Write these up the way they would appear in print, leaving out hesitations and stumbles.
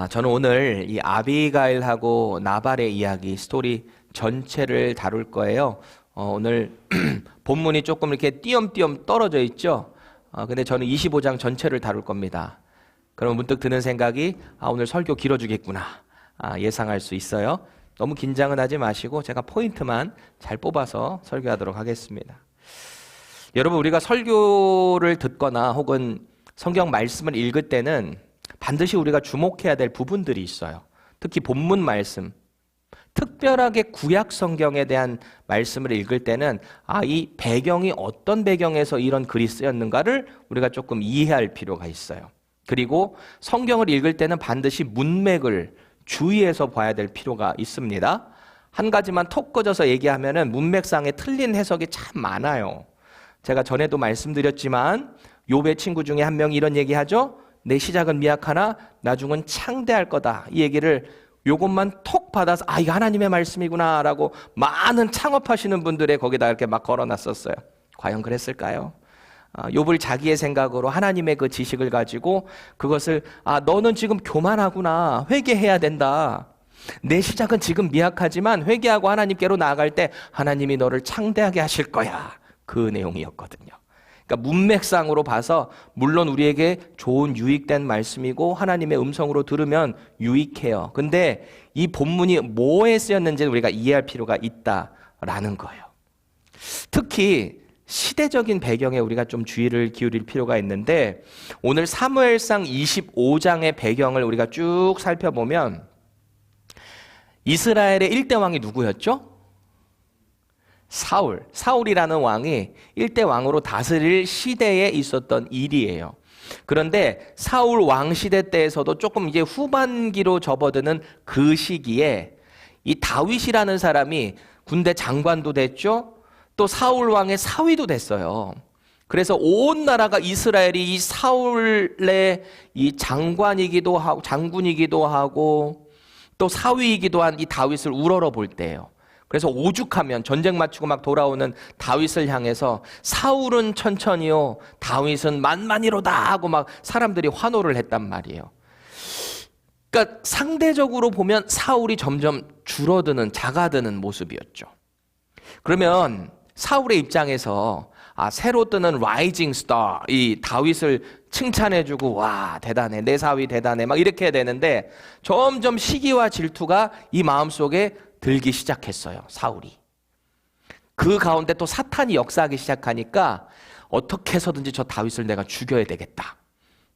저는 오늘 이 아비가일하고 나발의 이야기 스토리 전체를 다룰 거예요. 오늘 본문이 조금 이렇게 띄엄띄엄 떨어져 있죠. 근데 저는 25장 전체를 다룰 겁니다. 그러면 문득 드는 생각이 오늘 설교 길어지겠구나 예상할 수 있어요. 너무 긴장은 하지 마시고 제가 포인트만 잘 뽑아서 설교하도록 하겠습니다. 여러분, 우리가 설교를 듣거나 혹은 성경 말씀을 읽을 때는 반드시 우리가 주목해야 될 부분들이 있어요. 특히 본문 말씀, 특별하게 구약 성경에 대한 말씀을 읽을 때는 이 배경이 어떤 배경에서 이런 글이 쓰였는가를 우리가 조금 이해할 필요가 있어요. 그리고 성경을 읽을 때는 반드시 문맥을 주의해서 봐야 될 필요가 있습니다. 한 가지만 톡 꺼져서 얘기하면은 문맥상에 틀린 해석이 참 많아요. 제가 전에도 말씀드렸지만 욥의 친구 중에 한 명이 이런 얘기하죠. 내 시작은 미약하나 나중은 창대할 거다. 이 얘기를 요것만 톡 받아서 이거 하나님의 말씀이구나 라고 많은 창업하시는 분들의 거기다 이렇게 막 걸어놨었어요. 과연 그랬을까요? 욥을 자기의 생각으로 하나님의 그 지식을 가지고 그것을 너는 지금 교만하구나, 회개해야 된다. 내 시작은 지금 미약하지만 회개하고 하나님께로 나아갈 때 하나님이 너를 창대하게 하실 거야. 그 내용이었거든요. 그러니까 문맥상으로 봐서 물론 우리에게 좋은 유익된 말씀이고 하나님의 음성으로 들으면 유익해요. 근데 이 본문이 뭐에 쓰였는지를 우리가 이해할 필요가 있다라는 거예요. 특히 시대적인 배경에 우리가 좀 주의를 기울일 필요가 있는데 오늘 사무엘상 25장의 배경을 우리가 쭉 살펴보면 이스라엘의 1대 왕이 누구였죠? 사울이라는 왕이 1대 왕으로 다스릴 시대에 있었던 일이에요. 그런데 사울 왕 시대 때에서도 조금 이제 후반기로 접어드는 그 시기에 이 다윗이라는 사람이 군대 장관도 됐죠. 또 사울 왕의 사위도 됐어요. 그래서 온 나라가 이스라엘이 이 사울의 이 장관이기도 하고 또 사위이기도 한 이 다윗을 우러러 볼 때예요. 그래서 오죽하면 전쟁 마치고 막 돌아오는 다윗을 향해서 사울은 천천히요, 다윗은 만만히로다 하고 막 사람들이 환호를 했단 말이에요. 그러니까 상대적으로 보면 사울이 점점 줄어드는, 작아드는 모습이었죠. 그러면 사울의 입장에서 새로 뜨는 라이징 스타, 이 다윗을 칭찬해주고 와 대단해, 내 사위 대단해 막 이렇게 해야 되는데 점점 시기와 질투가 이 마음속에 들기 시작했어요. 사울이. 그 가운데 또 사탄이 역사하기 시작하니까 어떻게 해서든지 저 다윗을 내가 죽여야 되겠다.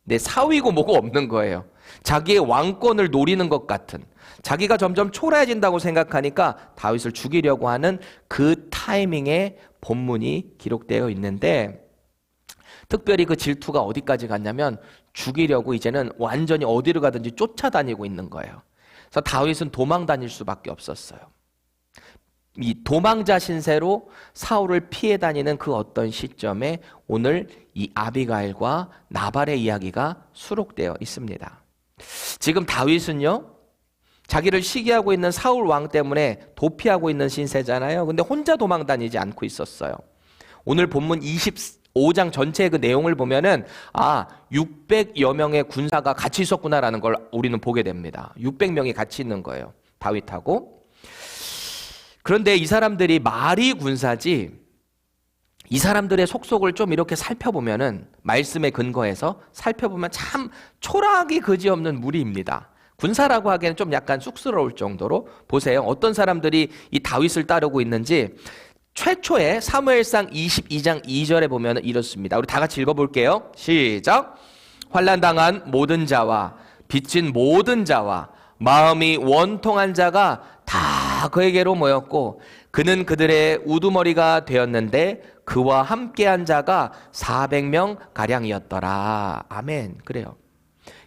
내 사위고 뭐고 없는 거예요. 자기의 왕권을 노리는 것 같은, 자기가 점점 초라해진다고 생각하니까 다윗을 죽이려고 하는 그 타이밍에 본문이 기록되어 있는데 특별히 그 질투가 어디까지 갔냐면 죽이려고 이제는 완전히 어디로 가든지 쫓아다니고 있는 거예요. 그래서 다윗은 도망 다닐 수밖에 없었어요. 이 도망자 신세로 사울을 피해 다니는 그 어떤 시점에 오늘 이 아비가일과 나발의 이야기가 수록되어 있습니다. 지금 다윗은요, 자기를 시기하고 있는 사울 왕 때문에 도피하고 있는 신세잖아요. 근데 혼자 도망 다니지 않고 있었어요. 오늘 본문 25장 전체의 그 내용을 보면은 600여 명의 군사가 같이 있었구나라는 걸 우리는 보게 됩니다. 600명이 같이 있는 거예요. 다윗하고. 그런데 이 사람들이 말이 군사지, 이 사람들의 속속을 좀 이렇게 살펴보면은 말씀에 근거해서 살펴보면 참 초라하기 그지없는 무리입니다. 군사라고 하기에는 좀 약간 쑥스러울 정도로 보세요. 어떤 사람들이 이 다윗을 따르고 있는지 최초에 사무엘상 22장 2절에 보면 이렇습니다. 우리 다 같이 읽어볼게요. 시작. 환난당한 모든 자와 빚진 모든 자와 마음이 원통한 자가 다 그에게로 모였고 그는 그들의 우두머리가 되었는데 그와 함께한 자가 400명 가량이었더라. 아멘. 그래요.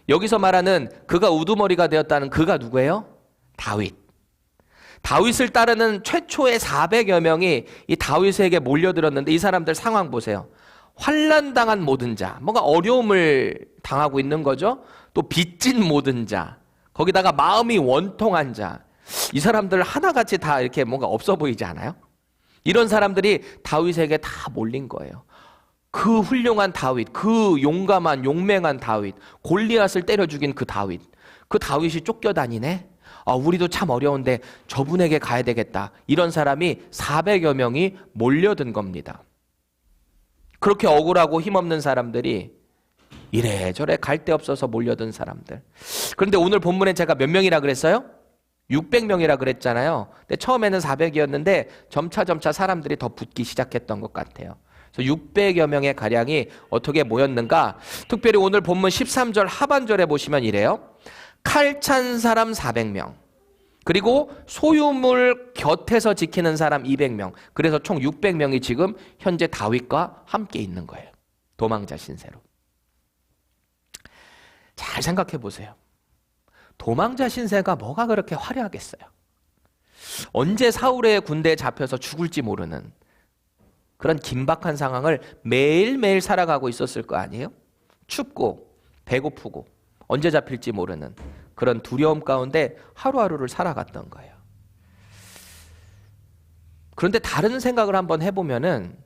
여기서 말하는 그가 우두머리가 되었다는 그가 누구예요? 다윗. 다윗을 따르는 최초의 400여 명이 이 다윗에게 몰려들었는데 이 사람들 상황 보세요. 환난당한 모든 자, 뭔가 어려움을 당하고 있는 거죠. 또 빚진 모든 자, 거기다가 마음이 원통한 자. 이 사람들 하나같이 다 이렇게 뭔가 없어 보이지 않아요? 이런 사람들이 다윗에게 다 몰린 거예요. 그 훌륭한 다윗, 그 용감한 용맹한 다윗, 골리앗을 때려 죽인 그 다윗, 그 다윗이 쫓겨다니네. 우리도 참 어려운데 저분에게 가야 되겠다. 이런 사람이 400여 명이 몰려든 겁니다. 그렇게 억울하고 힘없는 사람들이 이래저래 갈 데 없어서 몰려든 사람들. 그런데 오늘 본문에 제가 몇 명이라 그랬어요? 600명이라 그랬잖아요. 근데 처음에는 400이었는데 점차 사람들이 더 붙기 시작했던 것 같아요. 그래서 600여 명의 가량이 어떻게 모였는가? 특별히 오늘 본문 13절 하반절에 보시면 이래요. 칼 찬 사람 400명, 그리고 소유물 곁에서 지키는 사람 200명, 그래서 총 600명이 지금 현재 다윗과 함께 있는 거예요. 도망자 신세로. 잘 생각해 보세요. 도망자 신세가 뭐가 그렇게 화려하겠어요? 언제 사울의 군대에 잡혀서 죽을지 모르는 그런 긴박한 상황을 매일매일 살아가고 있었을 거 아니에요? 춥고 배고프고 언제 잡힐지 모르는 그런 두려움 가운데 하루하루를 살아갔던 거예요. 그런데 다른 생각을 한번 해보면은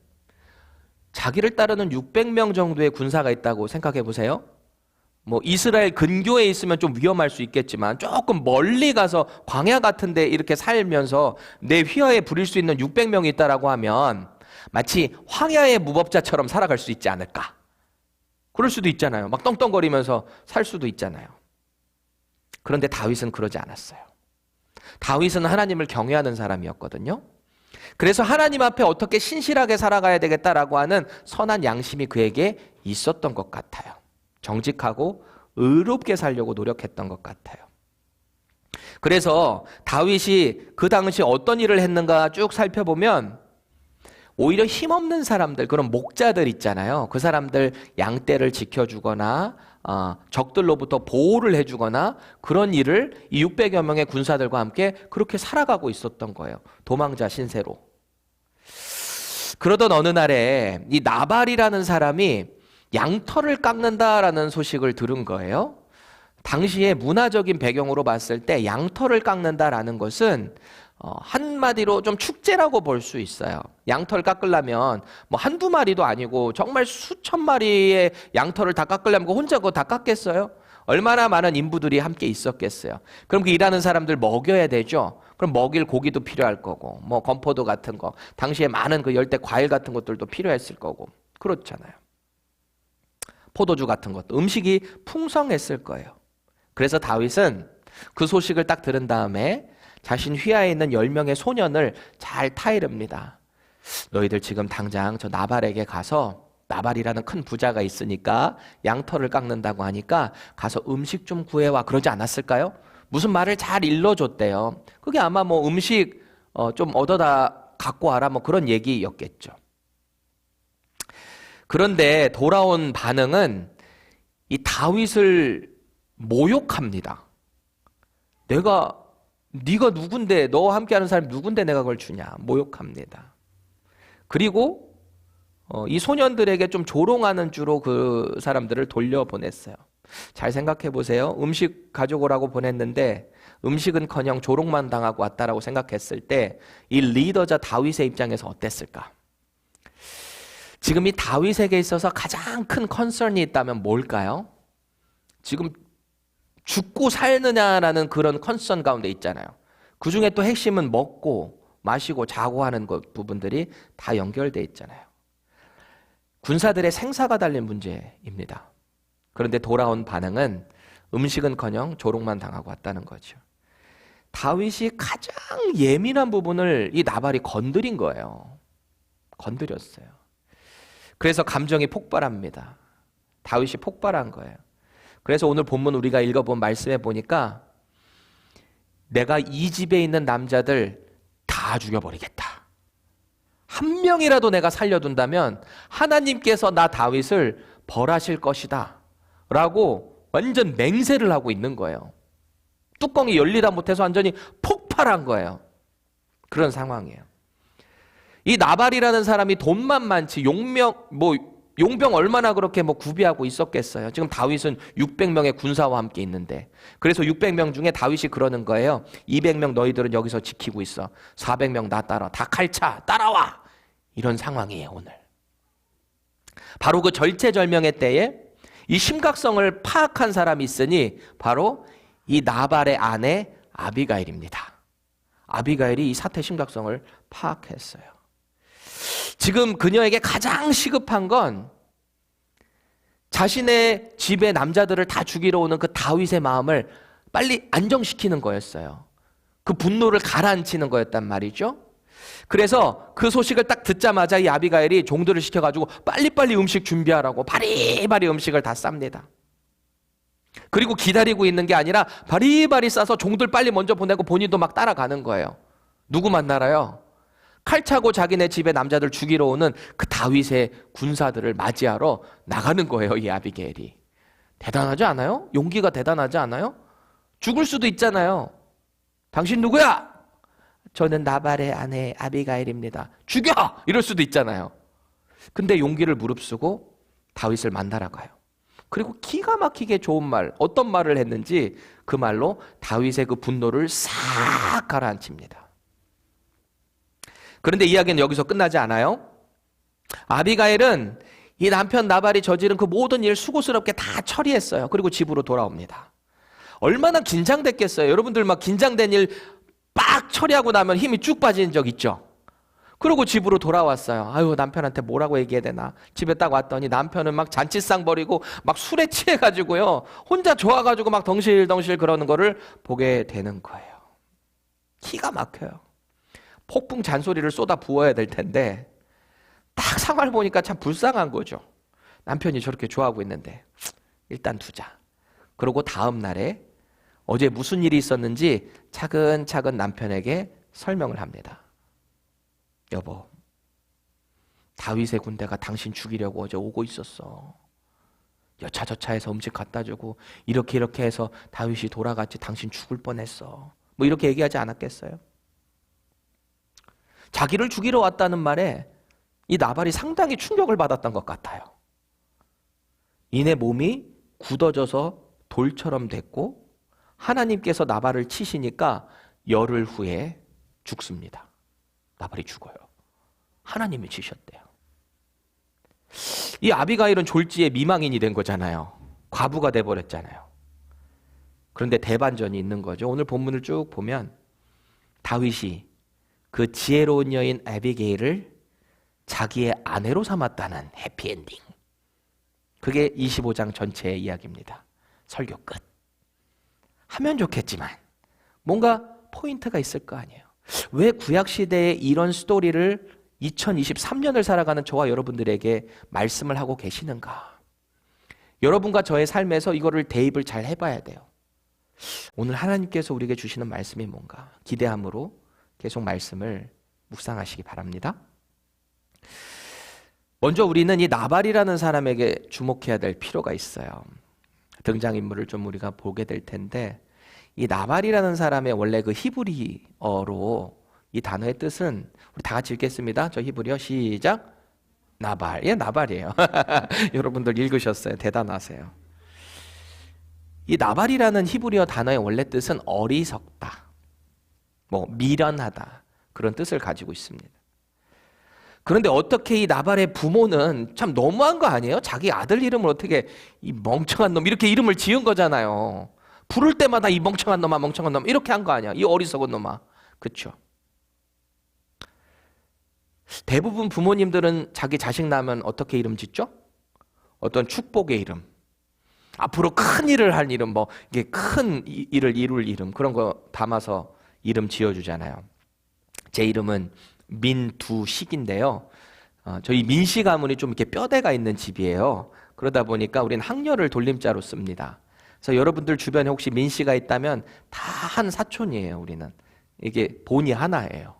자기를 따르는 600명 정도의 군사가 있다고 생각해 보세요. 뭐 이스라엘 근교에 있으면 좀 위험할 수 있겠지만 조금 멀리 가서 광야 같은 데 이렇게 살면서 내 휘하에 부릴 수 있는 600명이 있다라고 하면 마치 황야의 무법자처럼 살아갈 수 있지 않을까? 그럴 수도 있잖아요. 막 떵떵거리면서 살 수도 있잖아요. 그런데 다윗은 그러지 않았어요. 다윗은 하나님을 경외하는 사람이었거든요. 그래서 하나님 앞에 어떻게 신실하게 살아가야 되겠다라고 하는 선한 양심이 그에게 있었던 것 같아요. 정직하고 의롭게 살려고 노력했던 것 같아요. 그래서 다윗이 그 당시 어떤 일을 했는가 쭉 살펴보면 오히려 힘없는 사람들, 그런 목자들 있잖아요. 그 사람들 양떼를 지켜주거나 적들로부터 보호를 해주거나 그런 일을 이 600여 명의 군사들과 함께 그렇게 살아가고 있었던 거예요. 도망자 신세로. 그러던 어느 날에 이 나발이라는 사람이 양털을 깎는다라는 소식을 들은 거예요. 당시의 문화적인 배경으로 봤을 때 양털을 깎는다라는 것은 한마디로 좀 축제라고 볼 수 있어요. 양털 깎으려면 뭐 한두 마리도 아니고 정말 수천 마리의 양털을 다 깎으려면 혼자 그거 다 깎겠어요? 얼마나 많은 인부들이 함께 있었겠어요. 그럼 그 일하는 사람들 먹여야 되죠. 그럼 먹일 고기도 필요할 거고 뭐 건포도 같은 거, 당시에 많은 그 열대 과일 같은 것들도 필요했을 거고 그렇잖아요. 포도주 같은 것도, 음식이 풍성했을 거예요. 그래서 다윗은 그 소식을 딱 들은 다음에 자신 휘하에 있는 10명의 소년을 잘 타이릅니다. 너희들 지금 당장 저 나발에게 가서, 나발이라는 큰 부자가 있으니까 양털을 깎는다고 하니까 가서 음식 좀 구해와, 그러지 않았을까요? 무슨 말을 잘 일러줬대요. 그게 아마 뭐 음식 좀 얻어다 갖고 와라 뭐 그런 얘기였겠죠. 그런데 돌아온 반응은 이 다윗을 모욕합니다. 네가 누군데, 너와 함께하는 사람이 누군데 내가 그걸 주냐, 모욕합니다. 그리고 이 소년들에게 좀 조롱하는 주로 그 사람들을 돌려보냈어요. 잘 생각해 보세요. 음식 가져오라고 보냈는데 음식은커녕 조롱만 당하고 왔다라고 생각했을 때 이 리더자 다윗의 입장에서 어땠을까? 지금 이 다윗에게 있어서 가장 큰 컨설이 있다면 뭘까요? 지금 죽고 살느냐라는 그런 컨선 가운데 있잖아요. 그 중에 또 핵심은 먹고 마시고 자고 하는 부분들이 다 연결되어 있잖아요. 군사들의 생사가 달린 문제입니다. 그런데 돌아온 반응은 음식은커녕 조롱만 당하고 왔다는 거죠. 다윗이 가장 예민한 부분을 이 나발이 건드린 거예요. 건드렸어요. 그래서 감정이 폭발합니다. 다윗이 폭발한 거예요. 그래서 오늘 본문 우리가 읽어본 말씀에 보니까 내가 이 집에 있는 남자들 다 죽여버리겠다. 한 명이라도 내가 살려둔다면 하나님께서 나 다윗을 벌하실 것이다 라고 완전 맹세를 하고 있는 거예요. 뚜껑이 열리다 못해서 완전히 폭발한 거예요. 그런 상황이에요. 이 나발이라는 사람이 돈만 많지 용병 얼마나 그렇게 구비하고 있었겠어요. 지금 다윗은 600명의 군사와 함께 있는데, 그래서 600명 중에 다윗이 그러는 거예요. 200명 너희들은 여기서 지키고 있어. 400명 나 따라, 다 칼차 따라와. 이런 상황이에요 오늘. 바로 그 절체절명의 때에 이 심각성을 파악한 사람이 있으니 바로 이 나발의 아내 아비가일입니다. 아비가일이 이 사태의 심각성을 파악했어요. 지금 그녀에게 가장 시급한 건 자신의 집의 남자들을 다 죽이러 오는 그 다윗의 마음을 빨리 안정시키는 거였어요. 그 분노를 가라앉히는 거였단 말이죠. 그래서 그 소식을 딱 듣자마자 이 아비가일이 종들을 시켜가지고 빨리빨리 음식 준비하라고 바리바리 음식을 다 쌉니다. 그리고 기다리고 있는 게 아니라 바리바리 싸서 종들 빨리 먼저 보내고 본인도 막 따라가는 거예요. 누구 만나러요? 칼 차고 자기네 집에 남자들 죽이러 오는 그 다윗의 군사들을 맞이하러 나가는 거예요, 이 아비게일이. 대단하지 않아요? 용기가 대단하지 않아요? 죽을 수도 있잖아요. 당신 누구야? 저는 나발의 아내 아비가일입니다. 죽여! 이럴 수도 있잖아요. 근데 용기를 무릅쓰고 다윗을 만나러 가요. 그리고 기가 막히게 좋은 말, 어떤 말을 했는지 그 말로 다윗의 그 분노를 싹 가라앉힙니다. 그런데 이야기는 여기서 끝나지 않아요. 아비가일은 이 남편 나발이 저지른 그 모든 일 수고스럽게 다 처리했어요. 그리고 집으로 돌아옵니다. 얼마나 긴장됐겠어요. 여러분들 막 긴장된 일 빡 처리하고 나면 힘이 쭉 빠지는 적 있죠. 그리고 집으로 돌아왔어요. 아유, 남편한테 뭐라고 얘기해야 되나. 집에 딱 왔더니 남편은 막 잔치상 벌이고 막 술에 취해가지고요, 혼자 좋아가지고 막 덩실덩실 그러는 거를 보게 되는 거예요. 기가 막혀요. 폭풍 잔소리를 쏟아 부어야 될 텐데 딱 상황을 보니까 참 불쌍한 거죠. 남편이 저렇게 좋아하고 있는데 일단 두자. 그러고 다음 날에 어제 무슨 일이 있었는지 차근차근 남편에게 설명을 합니다. 여보, 다윗의 군대가 당신 죽이려고 어제 오고 있었어. 여차저차해서 음식 갖다 주고 이렇게 해서 다윗이 돌아갔지 당신 죽을 뻔했어. 뭐 이렇게 얘기하지 않았겠어요? 자기를 죽이러 왔다는 말에 이 나발이 상당히 충격을 받았던 것 같아요. 이내 몸이 굳어져서 돌처럼 됐고 하나님께서 나발을 치시니까 열흘 후에 죽습니다. 나발이 죽어요. 하나님이 치셨대요. 이 아비가일은 졸지에 미망인이 된 거잖아요. 과부가 돼버렸잖아요. 그런데 대반전이 있는 거죠. 오늘 본문을 쭉 보면 다윗이 그 지혜로운 여인 아비게일을 자기의 아내로 삼았다는 해피엔딩. 그게 25장 전체의 이야기입니다. 설교 끝. 하면 좋겠지만 뭔가 포인트가 있을 거 아니에요. 왜 구약시대에 이런 스토리를 2023년을 살아가는 저와 여러분들에게 말씀을 하고 계시는가? 여러분과 저의 삶에서 이거를 대입을 잘 해봐야 돼요. 오늘 하나님께서 우리에게 주시는 말씀이 뭔가 기대함으로 계속 말씀을 묵상하시기 바랍니다. 먼저 우리는 이 나발이라는 사람에게 주목해야 될 필요가 있어요. 등장인물을 좀 우리가 보게 될 텐데 이 나발이라는 사람의 원래 그 히브리어로 이 단어의 뜻은 우리 다 같이 읽겠습니다. 저 히브리어 시작. 나발. 예, 나발이에요. 여러분들 읽으셨어요. 대단하세요. 이 나발이라는 히브리어 단어의 원래 뜻은 어리석다, 뭐 미련하다 그런 뜻을 가지고 있습니다. 그런데 어떻게 이 나발의 부모는 참 너무한 거 아니에요? 자기 아들 이름을 어떻게 이 멍청한 놈 이렇게 이름을 지은 거잖아요. 부를 때마다 이 멍청한 놈아 멍청한 놈 이렇게 한 거 아니야. 이 어리석은 놈아. 그렇죠? 대부분 부모님들은 자기 자식 낳으면 어떻게 이름 짓죠? 어떤 축복의 이름, 앞으로 큰 일을 할 이름, 뭐 이게 큰 일을 이룰 이름 그런 거 담아서 이름 지어주잖아요. 제 이름은 민두식인데요. 저희 민씨 가문이 좀 이렇게 뼈대가 있는 집이에요. 그러다 보니까 우리는 학렬을 돌림자로 씁니다. 그래서 여러분들 주변에 혹시 민씨가 있다면 다 한 사촌이에요. 우리는 이게 본이 하나예요.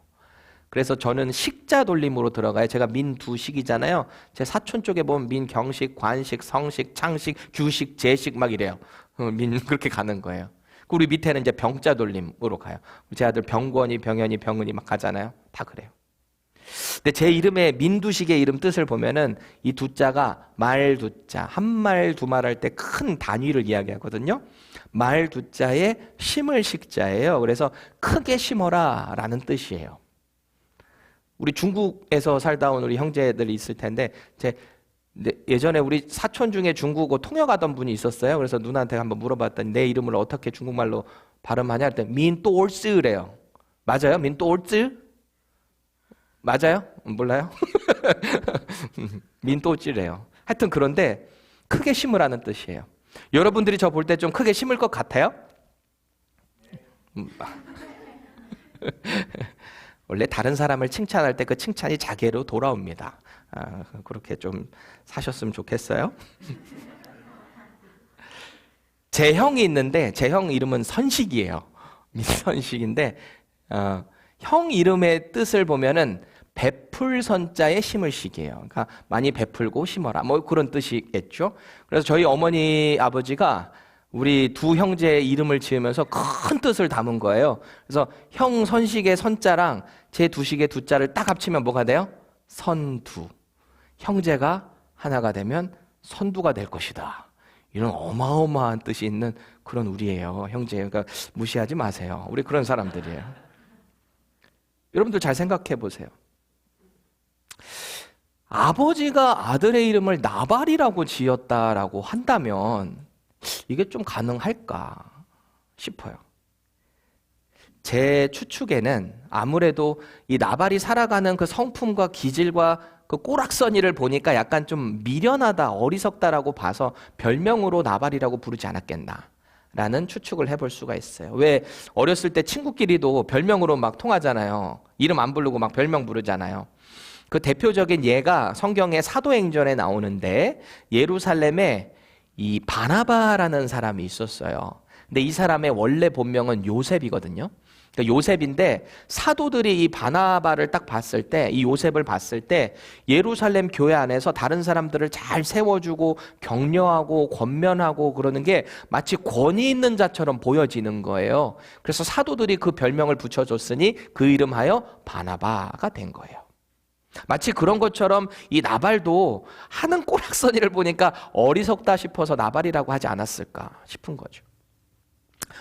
그래서 저는 식자 돌림으로 들어가요. 제가 민두식이잖아요. 제 사촌 쪽에 보면 민경식, 관식, 성식, 창식, 규식, 재식 막 이래요. 민 그렇게 가는 거예요. 우리 밑에는 이제 병자 돌림으로 가요. 제 아들 병권이, 병현이, 병은이 막 가잖아요. 다 그래요. 근데 제 이름의 민두식의 이름 뜻을 보면은 이 두자가 말 두자, 한 말 두 말 할 때 큰 단위를 이야기하거든요. 말 두자에 심을 식자예요. 그래서 크게 심어라 라는 뜻이에요. 우리 중국에서 살다 온 우리 형제들이 있을 텐데 제 근데 예전에 우리 사촌 중에 중국어 통역하던 분이 있었어요. 그래서 누나한테 한번 물어봤더니 내 이름을 어떻게 중국말로 발음하냐 했더니 민또올즈래요. 맞아요? 민또올즈? 맞아요? 몰라요? 민또올즈래요. 하여튼 그런데 크게 심으라는 뜻이에요. 여러분들이 저 볼 때 좀 크게 심을 것 같아요? 원래 다른 사람을 칭찬할 때 그 칭찬이 자기로 돌아옵니다. 그렇게 좀 사셨으면 좋겠어요. 제 형이 있는데 제 형 이름은 선식이에요. 민선식인데 형 이름의 뜻을 보면은 베풀 선자에 심을 식이에요. 그러니까 많이 베풀고 심어라. 뭐 그런 뜻이겠죠. 그래서 저희 어머니 아버지가 우리 두 형제의 이름을 지으면서 큰 뜻을 담은 거예요. 그래서 형 선식의 선자랑 제 두식의 두자를 딱 합치면 뭐가 돼요? 선두. 형제가 하나가 되면 선두가 될 것이다. 이런 어마어마한 뜻이 있는 그런 우리예요. 형제. 그러니까 무시하지 마세요. 우리 그런 사람들이에요. 여러분들 잘 생각해 보세요. 아버지가 아들의 이름을 나발이라고 지었다라고 한다면 이게 좀 가능할까 싶어요. 제 추측에는 아무래도 이 나발이 살아가는 그 성품과 기질과 그 꼬락서니를 보니까 약간 좀 미련하다, 어리석다라고 봐서 별명으로 나발이라고 부르지 않았겠나 라는 추측을 해볼 수가 있어요. 왜 어렸을 때 친구끼리도 별명으로 막 통하잖아요. 이름 안 부르고 막 별명 부르잖아요. 그 대표적인 예가 성경의 사도행전에 나오는데 예루살렘에 이 바나바라는 사람이 있었어요. 근데 이 사람의 원래 본명은 요셉이거든요. 그러니까 요셉인데 사도들이 이 바나바를 딱 봤을 때, 이 요셉을 봤을 때 예루살렘 교회 안에서 다른 사람들을 잘 세워주고 격려하고 권면하고 그러는 게 마치 권위 있는 자처럼 보여지는 거예요. 그래서 사도들이 그 별명을 붙여줬으니 그 이름하여 바나바가 된 거예요. 마치 그런 것처럼 이 나발도 하는 꼬락서니를 보니까 어리석다 싶어서 나발이라고 하지 않았을까 싶은 거죠.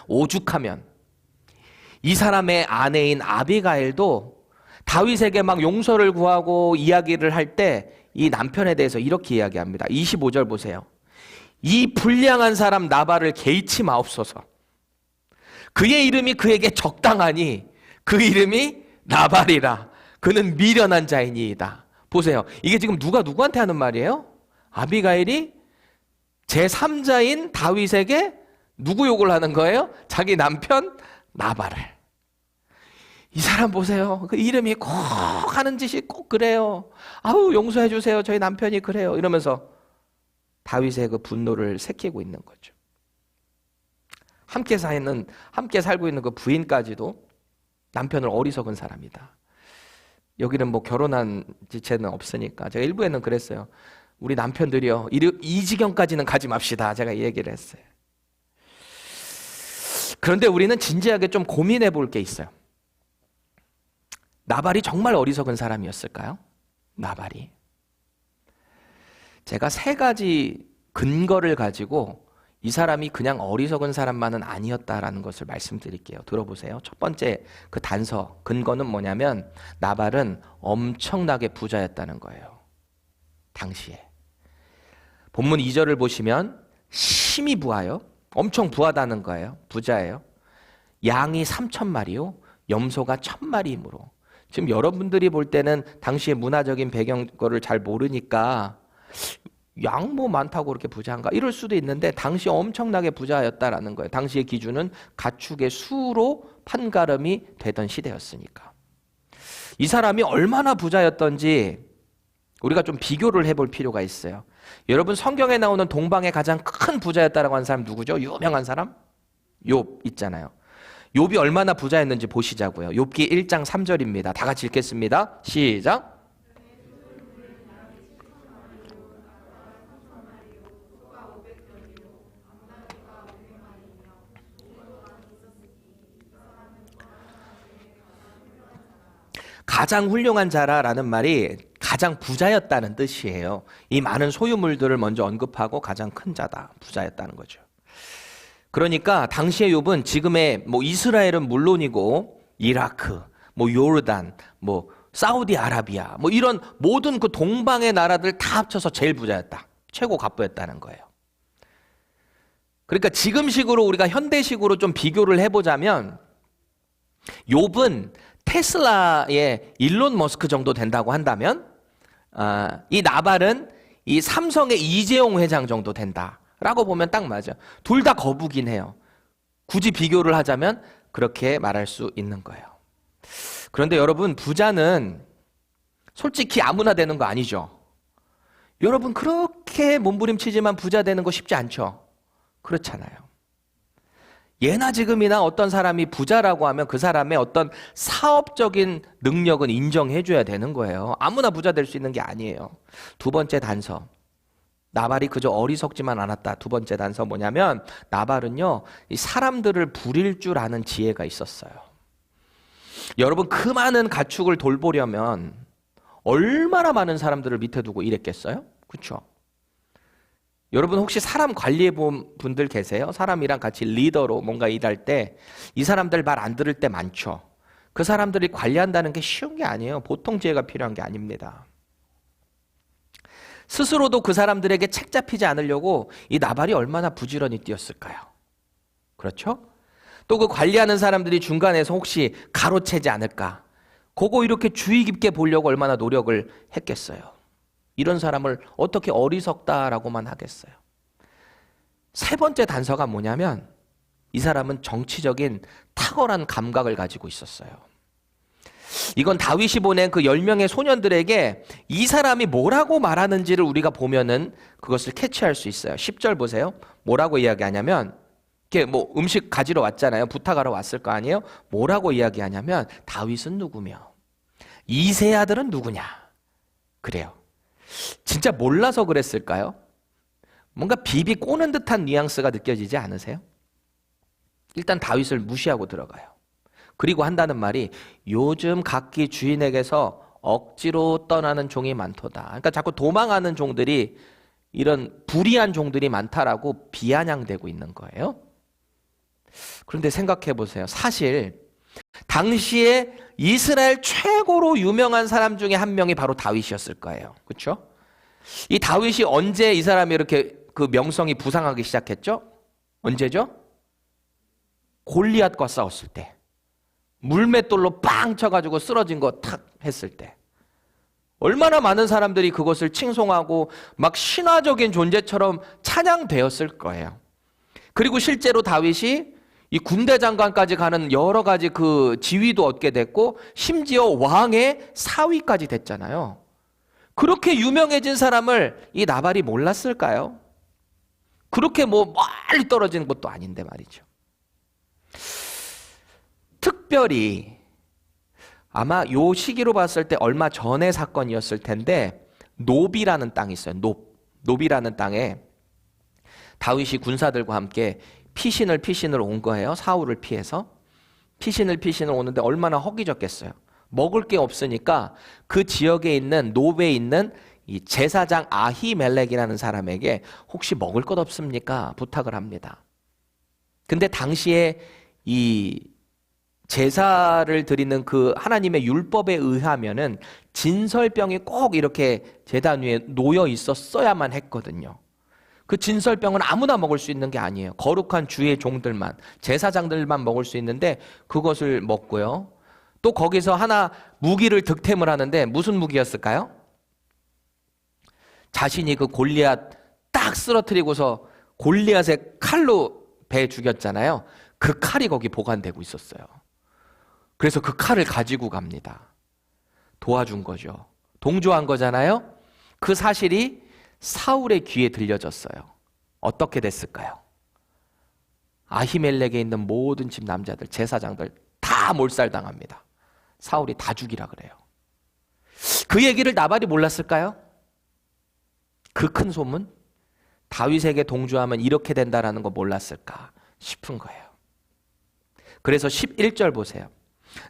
오죽하면 이 사람의 아내인 아비가일도 다윗에게 막 용서를 구하고 이야기를 할 때 이 남편에 대해서 이렇게 이야기합니다. 25절 보세요. 이 불량한 사람 나발을 개의치 마옵소서. 그의 이름이 그에게 적당하니 그 이름이 나발이라. 그는 미련한 자이니이다. 보세요. 이게 지금 누가 누구한테 하는 말이에요? 아비가일이 제3자인 다윗에게 누구 욕을 하는 거예요? 자기 남편 나발을. 이 사람 보세요. 그 이름이 꼭 하는 짓이 꼭 그래요. 아우 용서해 주세요. 저희 남편이 그래요. 이러면서 다윗의 그 분노를 새키고 있는 거죠. 함께 살고 있는 그 부인까지도 남편을 어리석은 사람이다. 여기는 뭐 결혼한 지체는 없으니까 제가 일부에는 그랬어요. 우리 남편들이요 이 지경까지는 가지 맙시다. 제가 이 얘기를 했어요. 그런데 우리는 진지하게 좀 고민해 볼 게 있어요. 나발이 정말 어리석은 사람이었을까요? 나발이. 제가 3가지 근거를 가지고 이 사람이 그냥 어리석은 사람만은 아니었다라는 것을 말씀드릴게요. 들어보세요. 첫 번째 그 단서, 근거는 뭐냐면 나발은 엄청나게 부자였다는 거예요. 당시에. 본문 2절을 보시면 심히 부하여, 엄청 부하다는 거예요. 부자예요. 양이 3,000마리요. 염소가 1,000마리이므로. 지금 여러분들이 볼 때는 당시의 문화적인 배경 거를 잘 모르니까 양 뭐 많다고 그렇게 부자인가 이럴 수도 있는데 당시 엄청나게 부자였다라는 거예요. 당시의 기준은 가축의 수로 판가름이 되던 시대였으니까. 이 사람이 얼마나 부자였던지 우리가 좀 비교를 해볼 필요가 있어요. 여러분 성경에 나오는 동방의 가장 큰 부자였다라고 하는 사람 누구죠? 유명한 사람? 욥 있잖아요. 욥이 얼마나 부자였는지 보시자고요. 욥기 1장 3절입니다. 다 같이 읽겠습니다. 시작. 가장 훌륭한 자라라는 말이 가장 부자였다는 뜻이에요. 이 많은 소유물들을 먼저 언급하고 가장 큰 자다, 부자였다는 거죠. 그러니까 당시의 욥은 지금의 뭐 이스라엘은 물론이고 이라크, 뭐 요르단, 뭐 사우디아라비아, 뭐 이런 모든 그 동방의 나라들 다 합쳐서 제일 부자였다. 최고 갑부였다는 거예요. 그러니까 지금식으로 우리가 현대식으로 좀 비교를 해보자면 욥은 테슬라의 일론 머스크 정도 된다고 한다면 이 나발은 이 삼성의 이재용 회장 정도 된다라고 보면 딱 맞아. 둘 다 거부긴 해요. 굳이 비교를 하자면 그렇게 말할 수 있는 거예요. 그런데 여러분, 부자는 솔직히 아무나 되는 거 아니죠. 여러분, 그렇게 몸부림치지만 부자 되는 거 쉽지 않죠. 그렇잖아요. 예나 지금이나 어떤 사람이 부자라고 하면 그 사람의 어떤 사업적인 능력은 인정해 줘야 되는 거예요. 아무나 부자 될 수 있는 게 아니에요. 두 번째 단서, 나발이 그저 어리석지만 않았다. 두 번째 단서 뭐냐면, 나발은요, 이 사람들을 부릴 줄 아는 지혜가 있었어요. 여러분, 그 많은 가축을 돌보려면 얼마나 많은 사람들을 밑에 두고 일했겠어요? 그렇죠? 여러분, 혹시 사람 관리해 본 분들 계세요? 사람이랑 같이 리더로 뭔가 일할 때 이 사람들 말 안 들을 때 많죠. 그 사람들이 관리한다는 게 쉬운 게 아니에요. 보통 지혜가 필요한 게 아닙니다. 스스로도 그 사람들에게 책 잡히지 않으려고 이 나발이 얼마나 부지런히 뛰었을까요? 그렇죠? 또 그 관리하는 사람들이 중간에서 혹시 가로채지 않을까? 그거 이렇게 주의 깊게 보려고 얼마나 노력을 했겠어요. 이런 사람을 어떻게 어리석다라고만 하겠어요. 세 번째 단서가 뭐냐면, 이 사람은 정치적인 탁월한 감각을 가지고 있었어요. 이건 다윗이 보낸 그 10명의 소년들에게 이 사람이 뭐라고 말하는지를 우리가 보면은 그것을 캐치할 수 있어요. 10절 보세요. 뭐라고 이야기하냐면, 이렇게 뭐 음식 가지러 왔잖아요. 부탁하러 왔을 거 아니에요. 뭐라고 이야기하냐면, 다윗은 누구며 이세 아들은 누구냐, 그래요. 진짜 몰라서 그랬을까요? 뭔가 비비 꼬는 듯한 뉘앙스가 느껴지지 않으세요? 일단 다윗을 무시하고 들어가요. 그리고 한다는 말이, 요즘 각기 주인에게서 억지로 떠나는 종이 많도다. 그러니까 자꾸 도망하는 종들이, 이런 불의한 종들이 많다라고 비아냥대고 있는 거예요. 그런데 생각해 보세요. 사실 당시에 이스라엘 최고로 유명한 사람 중에 한 명이 바로 다윗이었을 거예요. 그렇죠? 이 다윗이 언제 이 사람이 이렇게 그 명성이 부상하기 시작했죠? 언제죠? 골리앗과 싸웠을 때. 물맷돌로 빵 쳐가지고 쓰러진 거 탁 했을 때. 얼마나 많은 사람들이 그것을 칭송하고 막 신화적인 존재처럼 찬양되었을 거예요. 그리고 실제로 다윗이 이 군대 장관까지 가는 여러 가지 그 지위도 얻게 됐고, 심지어 왕의 사위까지 됐잖아요. 그렇게 유명해진 사람을 이 나발이 몰랐을까요? 그렇게 뭐 멀리 떨어지는 것도 아닌데 말이죠. 특별히 아마 요 시기로 봤을 때 얼마 전의 사건이었을 텐데, 노비라는 땅이 있어요. 노비라는 땅에 다윗이 군사들과 함께 피신을 온 거예요. 사울을 피해서. 피신을 오는데 얼마나 허기졌겠어요. 먹을 게 없으니까 그 지역에 있는 노베에 있는 이 제사장 아히멜렉이라는 사람에게 혹시 먹을 것 없습니까? 부탁을 합니다. 근데 당시에 이 제사를 드리는 그 하나님의 율법에 의하면은 진설병이 꼭 이렇게 제단 위에 놓여 있었어야만 했거든요. 그 진설병은 아무나 먹을 수 있는 게 아니에요. 거룩한 주의 종들만, 제사장들만 먹을 수 있는데 그것을 먹고요. 또 거기서 하나 무기를 득템을 하는데, 무슨 무기였을까요? 자신이 그 골리앗 딱 쓰러뜨리고서 골리앗의 칼로 배 죽였잖아요. 그 칼이 거기 보관되고 있었어요. 그래서 그 칼을 가지고 갑니다. 도와준 거죠. 동조한 거잖아요. 그 사실이 사울의 귀에 들려졌어요. 어떻게 됐을까요? 아히멜렉에 있는 모든 집 남자들, 제사장들 다 몰살당합니다. 사울이 다 죽이라 그래요. 그 얘기를 나발이 몰랐을까요? 그 큰 소문? 다윗에게 동조하면 이렇게 된다라는 거 몰랐을까 싶은 거예요. 그래서 11절 보세요.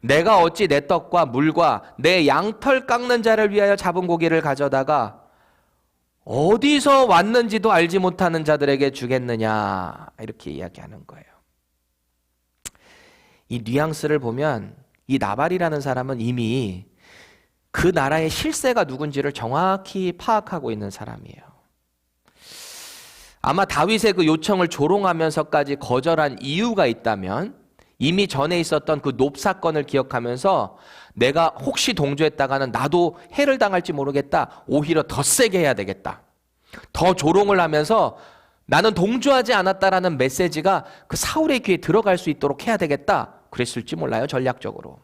내가 어찌 내 떡과 물과 내 양털 깎는 자를 위하여 잡은 고기를 가져다가 어디서 왔는지도 알지 못하는 자들에게 주겠느냐, 이렇게 이야기하는 거예요. 이 뉘앙스를 보면 이 나발이라는 사람은 이미 그 나라의 실세가 누군지를 정확히 파악하고 있는 사람이에요. 아마 다윗의 그 요청을 조롱하면서까지 거절한 이유가 있다면 이미 전에 있었던 그 놉 사건을 기억하면서 내가 혹시 동조했다가는 나도 해를 당할지 모르겠다. 오히려 더 세게 해야 되겠다. 더 조롱을 하면서 나는 동조하지 않았다라는 메시지가 그 사울의 귀에 들어갈 수 있도록 해야 되겠다. 그랬을지 몰라요, 전략적으로.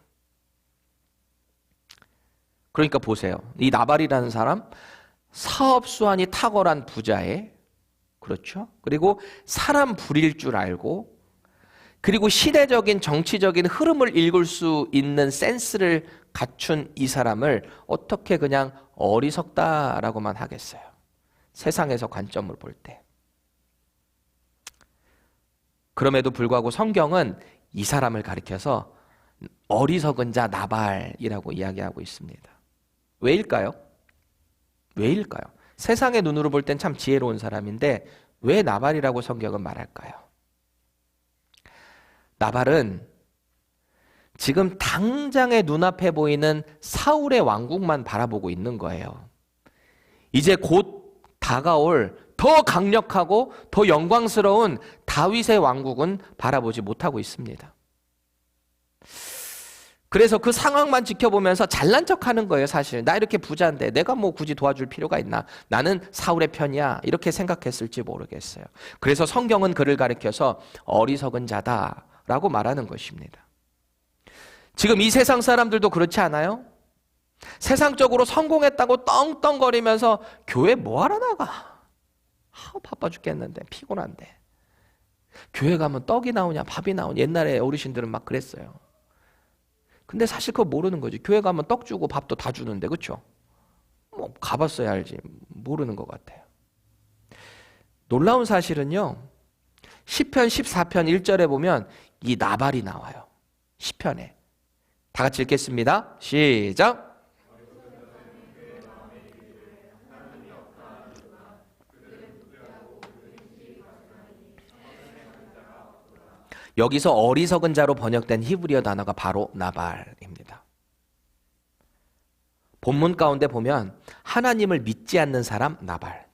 그러니까 보세요. 이 나발이라는 사람, 사업 수완이 탁월한 부자에, 그렇죠? 그리고 사람 부릴 줄 알고, 그리고 시대적인 정치적인 흐름을 읽을 수 있는 센스를 갖춘 이 사람을 어떻게 그냥 어리석다라고만 하겠어요. 세상에서 관점을 볼 때. 그럼에도 불구하고 성경은 이 사람을 가리켜서 어리석은 자 나발이라고 이야기하고 있습니다. 왜일까요? 왜일까요? 세상의 눈으로 볼 땐 참 지혜로운 사람인데 왜 나발이라고 성경은 말할까요? 나발은 지금 당장의 눈앞에 보이는 사울의 왕국만 바라보고 있는 거예요. 이제 곧 다가올 더 강력하고 더 영광스러운 다윗의 왕국은 바라보지 못하고 있습니다. 그래서 그 상황만 지켜보면서 잘난 척하는 거예요, 사실. 나 이렇게 부자인데 내가 뭐 굳이 도와줄 필요가 있나? 나는 사울의 편이야. 이렇게 생각했을지 모르겠어요. 그래서 성경은 그를 가리켜서 어리석은 자다라고 말하는 것입니다. 지금 이 세상 사람들도 그렇지 않아요? 세상적으로 성공했다고 떵떵거리면서 교회 뭐하러 나가? 바빠 죽겠는데, 피곤한데. 교회 가면 떡이 나오냐 밥이 나오냐. 옛날에 어르신들은 막 그랬어요. 근데 사실 그거 모르는 거지. 교회 가면 떡 주고 밥도 다 주는데, 그렇죠? 뭐 가봤어야 알지. 모르는 것 같아요. 놀라운 사실은요, 시편 14편 1절에 보면 이 나발이 나와요. 시편에. 다 같이 읽겠습니다. 시작. 여기서 어리석은 자로 번역된 히브리어 단어가 바로 나발입니다. 본문 가운데 보면 하나님을 믿지 않는 사람 나발.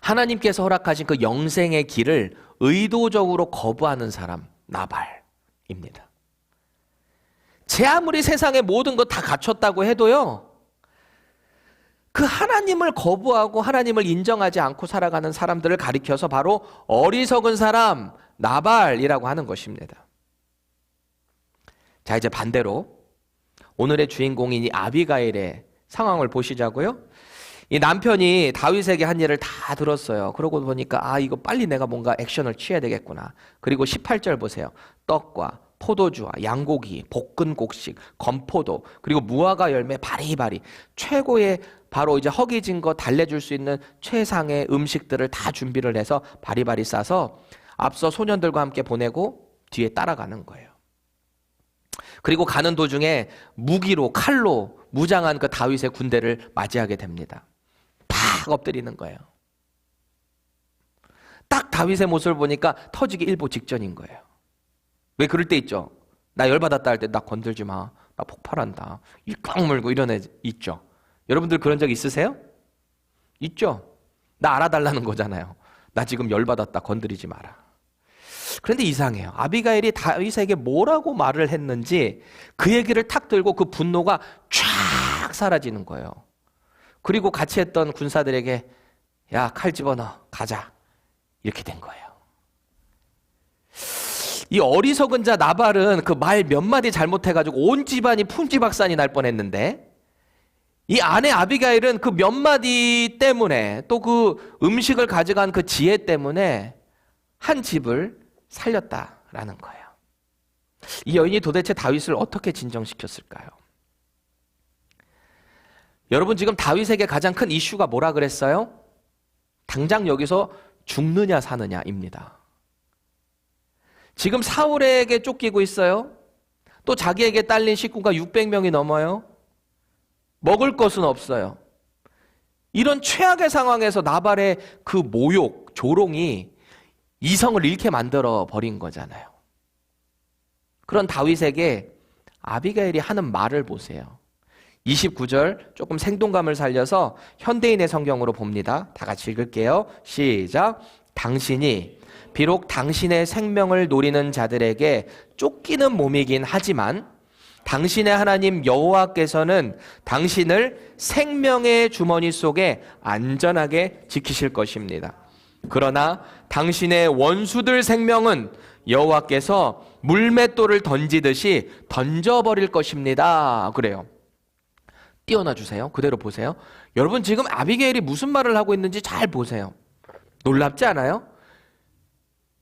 하나님께서 허락하신 그 영생의 길을 의도적으로 거부하는 사람 나발입니다. 제 아무리 세상의 모든 것 다 갖췄다고 해도요, 그 하나님을 거부하고 하나님을 인정하지 않고 살아가는 사람들을 가리켜서 바로 어리석은 사람 나발이라고 하는 것입니다. 자, 이제 반대로 오늘의 주인공인 이 아비가일의 상황을 보시자고요. 이 남편이 다윗에게 한 일을 다 들었어요. 그러고 보니까 이거 빨리 내가 뭔가 액션을 취해야 되겠구나. 그리고 18절 보세요. 떡과 포도주와 양고기, 볶은 곡식, 건포도, 그리고 무화과 열매 바리바리, 최고의 바로 이제 허기진 거 달래줄 수 있는 최상의 음식들을 다 준비를 해서 바리바리 싸서 앞서 소년들과 함께 보내고 뒤에 따라가는 거예요. 그리고 가는 도중에 무기로 칼로 무장한 그 다윗의 군대를 맞이하게 됩니다. 팍 엎드리는 거예요. 딱 다윗의 모습을 보니까 터지기 일보 직전인 거예요. 왜 그럴 때 있죠? 나 열받았다 할 때 나 건들지 마. 나 폭발한다. 이 꽉 물고 이런 애 있죠? 여러분들 그런 적 있으세요? 있죠? 나 알아달라는 거잖아요. 나 지금 열받았다. 건드리지 마라. 그런데 이상해요. 아비가일이 다윗에게 뭐라고 말을 했는지 그 얘기를 탁 들고 그 분노가 쫙 사라지는 거예요. 그리고 같이 했던 군사들에게 야, 칼 집어넣어. 가자. 이렇게 된 거예요. 이 어리석은 자 나발은 그 말 몇 마디 잘못해가지고 온 집안이 풍지박산이 날 뻔했는데 이 아내 아비가일은 그 몇 마디 때문에 또 그 음식을 가져간 그 지혜 때문에 한 집을 살렸다라는 거예요. 이 여인이 도대체 다윗을 어떻게 진정시켰을까요? 여러분, 지금 다윗에게 가장 큰 이슈가 뭐라 그랬어요? 당장 여기서 죽느냐 사느냐입니다. 지금 사울에게 쫓기고 있어요. 또 자기에게 딸린 식구가 600명이 넘어요. 먹을 것은 없어요. 이런 최악의 상황에서 나발의 그 모욕, 조롱이 이성을 잃게 만들어 버린 거잖아요. 그런 다윗에게 아비가일이 하는 말을 보세요. 29절 조금 생동감을 살려서 현대인의 성경으로 봅니다. 다 같이 읽을게요. 시작. 당신이 비록 당신의 생명을 노리는 자들에게 쫓기는 몸이긴 하지만 당신의 하나님 여호와께서는 당신을 생명의 주머니 속에 안전하게 지키실 것입니다. 그러나 당신의 원수들 생명은 여호와께서 물맷돌을 던지듯이 던져버릴 것입니다. 그래요. 띄워놔 주세요. 그대로 보세요. 여러분 지금 아비게일이 무슨 말을 하고 있는지 잘 보세요. 놀랍지 않아요?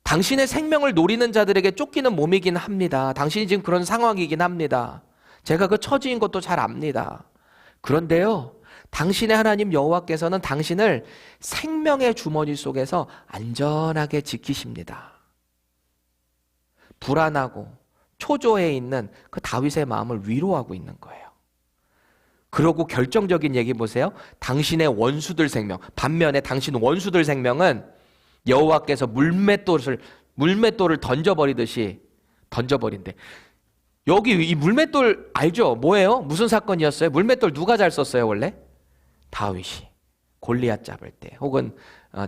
당신의 생명을 노리는 자들에게 쫓기는 몸이긴 합니다. 당신이 지금 그런 상황이긴 합니다. 제가 그 처지인 것도 잘 압니다. 그런데요, 당신의 하나님 여호와께서는 당신을 생명의 주머니 속에서 안전하게 지키십니다. 불안하고 초조해 있는 그 다윗의 마음을 위로하고 있는 거예요. 그러고 결정적인 얘기 보세요. 당신의 원수들 생명, 반면에 당신 원수들 생명은 여호와께서 물맷돌을 던져버리듯이 던져버린대. 여기 이 물맷돌 알죠? 뭐예요? 무슨 사건이었어요? 물맷돌 누가 잘 썼어요 원래? 다윗이 골리앗 잡을 때 혹은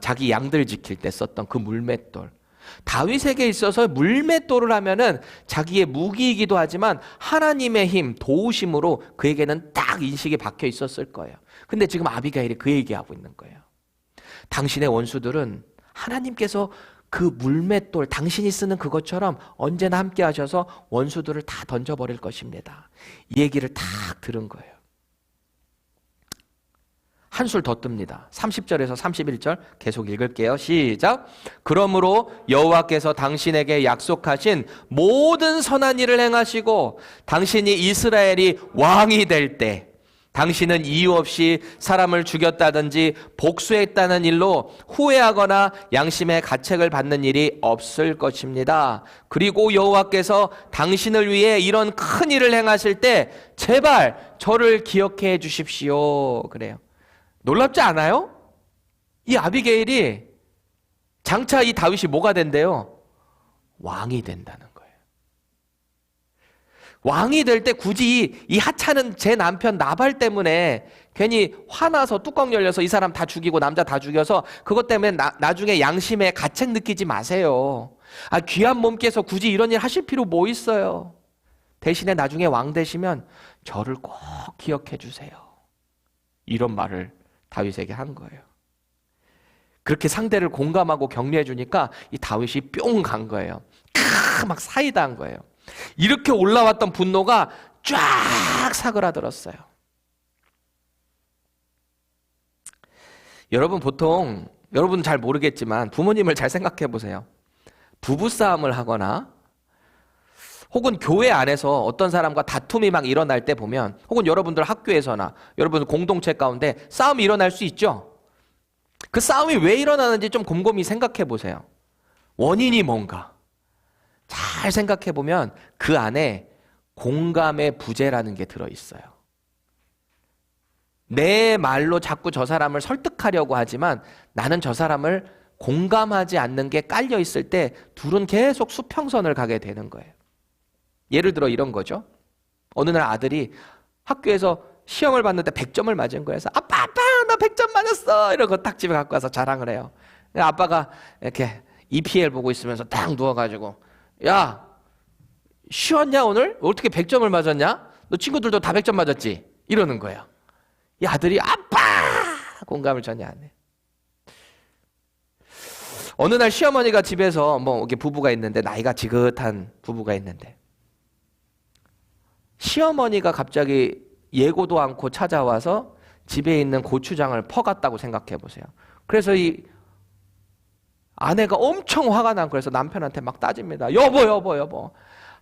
자기 양들 지킬 때 썼던 그 물맷돌. 다윗에게 있어서 물맷돌을 하면은 자기의 무기이기도 하지만 하나님의 힘, 도우심으로 그에게는 딱 인식이 박혀 있었을 거예요. 근데 지금 아비가일이 그 얘기하고 있는 거예요. 당신의 원수들은 하나님께서 그 물맷돌, 당신이 쓰는 그것처럼 언제나 함께 하셔서 원수들을 다 던져버릴 것입니다. 이 얘기를 딱 들은 거예요. 한술 더 뜹니다. 30절에서 31절 계속 읽을게요. 시작. 그러므로 여호와께서 당신에게 약속하신 모든 선한 일을 행하시고 당신이 이스라엘이 왕이 될 때 당신은 이유 없이 사람을 죽였다든지 복수했다는 일로 후회하거나 양심의 가책을 받는 일이 없을 것입니다. 그리고 여호와께서 당신을 위해 이런 큰 일을 행하실 때 제발 저를 기억해 주십시오. 그래요. 놀랍지 않아요? 이 아비게일이 장차 이 다윗이 뭐가 된대요? 왕이 된다는 거예요. 왕이 될 때 굳이 이 하찮은 제 남편 나발 때문에 괜히 화나서 뚜껑 열려서 이 사람 다 죽이고 남자 다 죽여서 그것 때문에 나중에 양심에 가책 느끼지 마세요. 귀한 몸께서 굳이 이런 일 하실 필요 뭐 있어요. 대신에 나중에 왕 되시면 저를 꼭 기억해 주세요. 이런 말을 다윗에게 한 거예요. 그렇게 상대를 공감하고 격려해 주니까 이 다윗이 뿅 간 거예요. 막 사이다 한 거예요. 이렇게 올라왔던 분노가 쫙 사그라들었어요. 여러분 보통 여러분 잘 모르겠지만 부모님을 잘 생각해 보세요. 부부싸움을 하거나 혹은 교회 안에서 어떤 사람과 다툼이 막 일어날 때 보면 혹은 여러분들 학교에서나 여러분 공동체 가운데 싸움이 일어날 수 있죠. 그 싸움이 왜 일어나는지 좀 곰곰이 생각해 보세요. 원인이 뭔가 잘 생각해 보면 그 안에 공감의 부재라는 게 들어있어요. 내 말로 자꾸 저 사람을 설득하려고 하지만 나는 저 사람을 공감하지 않는 게 깔려 있을 때 둘은 계속 수평선을 가게 되는 거예요. 예를 들어 이런 거죠. 어느 날 아들이 학교에서 시험을 봤는데 100점을 맞은 거예요. 그래서 아빠 나 100점 맞았어 이러고 딱 집에 갖고 와서 자랑을 해요. 아빠가 이렇게 EPL 보고 있으면서 딱 누워가지고 야 쉬웠냐 오늘? 어떻게 100점을 맞았냐? 너 친구들도 다 100점 맞았지? 이러는 거예요. 이 아들이 아빠 공감을 전혀 안 해. 어느 날 시어머니가 집에서 뭐 이렇게 부부가 있는데 나이가 지긋한 부부가 있는데 시어머니가 갑자기 예고도 않고 찾아와서 집에 있는 고추장을 퍼갔다고 생각해 보세요. 그래서 이 아내가 엄청 화가 난 그래서 남편한테 막 따집니다. 여보.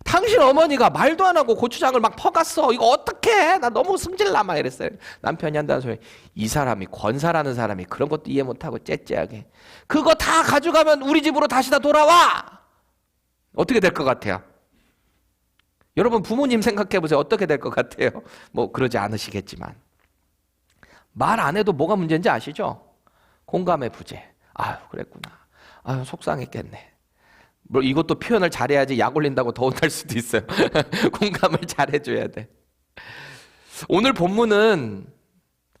당신 어머니가 말도 안 하고 고추장을 막 퍼갔어. 이거 어떡해? 나 너무 승질나 막 이랬어요. 남편이 한다는 소리. 이 사람이 권사라는 사람이 그런 것도 이해 못하고 째째하게. 그거 다 가져가면 우리 집으로 다시 다 돌아와. 어떻게 될 것 같아요? 여러분 부모님 생각해 보세요. 어떻게 될 것 같아요? 뭐 그러지 않으시겠지만 말 안 해도 뭐가 문제인지 아시죠? 공감의 부재. 아유 그랬구나. 아유 속상했겠네. 뭐 이것도 표현을 잘해야지 약 올린다고 더 혼날 수도 있어요. 공감을 잘해줘야 돼. 오늘 본문은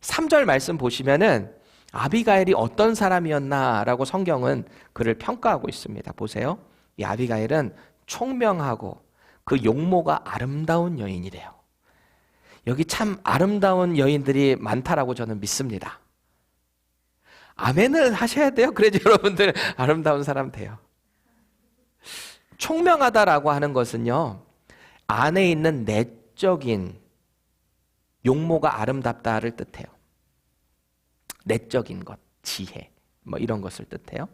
3절 말씀 보시면은 아비가일이 어떤 사람이었나라고 성경은 그를 평가하고 있습니다. 보세요. 이 아비가일은 총명하고 그 용모가 아름다운 여인이래요. 여기 참 아름다운 여인들이 많다라고 저는 믿습니다. 아멘을 하셔야 돼요. 그래야지 여러분들 아름다운 사람 돼요. 총명하다라고 하는 것은요, 안에 있는 내적인 용모가 아름답다를 뜻해요. 내적인 것, 지혜, 뭐 이런 것을 뜻해요.